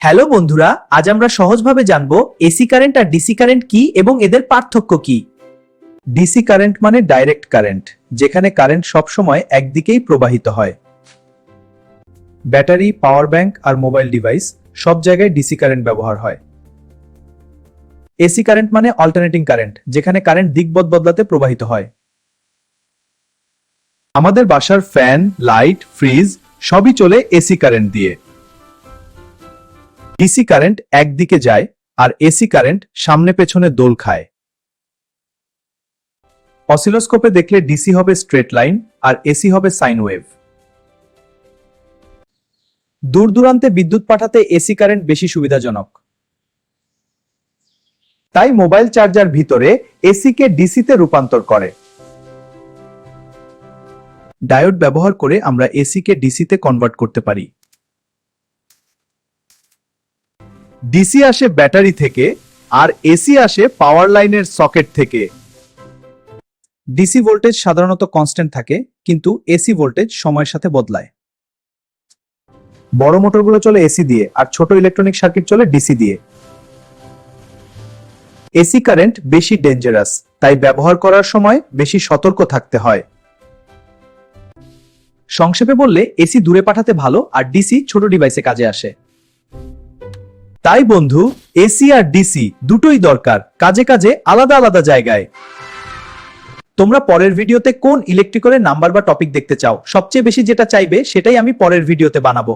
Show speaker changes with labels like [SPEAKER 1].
[SPEAKER 1] Hello বন্ধুরা, আজ আমরা সহজভাবে জানবো এসি কারেন্ট আর ডিসি কারেন্ট কি এবং এদের পার্থক্য কি। ডিসি কারেন্ট মানে ডাইরেক্ট কারেন্ট, যেখানে কারেন্ট সবসময় একদিকেই প্রবাহিত হয়। ব্যাটারি, পাওয়ার ব্যাংক আর মোবাইল ডিভাইস সব জায়গায় ডিসি কারেন্ট ব্যবহার হয়। এসি কারেন্ট মানে অল্টারনেটিং কারেন্ট, যেখানে কারেন্ট দিক বদলাতে প্রবাহিত হয়। আমাদের বাসার ফ্যান, লাইট, ফ্রিজ সবই চলে এসি কারেন্ট দিয়ে। ডিসি কারেন্ট একদিকে যায় আর এসি কারেন্ট সামনে পেছনে দোল খায়। অসিলোস্কোপে দেখলে ডিসি হবে স্ট্রেট লাইন আর এসি হবে সাইন ওয়েভ। দূর দূরান্তে বিদ্যুৎ পাঠাতে এসি কারেন্ট বেশি সুবিধাজনক। তাই মোবাইল চার্জার ভিতরে এসি কে ডিসিতে রূপান্তর করে। ডায়োড ব্যবহার করে আমরা এসি কে ডিসিতে কনভার্ট করতে পারি। ডিসি আসে ব্যাটারি থেকে আর এসি আসে পাওয়ার লাইনের সকেট থেকে। ডিসি ভোল্টেজ সাধারণত কনস্ট্যান্ট থাকে, কিন্তু এসি ভোল্টেজ সময়ের সাথে বদলায়। বড় মোটরগুলো চলে এসি দিয়ে আর ছোট ইলেকট্রনিক সার্কিট চলে ডিসি দিয়ে। এসি কারেন্ট বেশি ডেঞ্জারাস, তাই ব্যবহার করার সময় বেশি সতর্ক থাকতে হয়। সংক্ষেপে বললে এসি দূরে পাঠাতে ভালো আর ডিসি ছোট ডিভাইসে কাজে আসে। তাই বন্ধু, এসি আর ডিসি দুটোই দরকার, কাজে কাজে আলাদা আলাদা জায়গায়। তোমরা পরের ভিডিওতে কোন ইলেকট্রিক্যালের নাম্বার বা টপিক দেখতে চাও? সবচেয়ে বেশি যেটা চাইবে সেটাই আমি পরের ভিডিওতে বানাবো।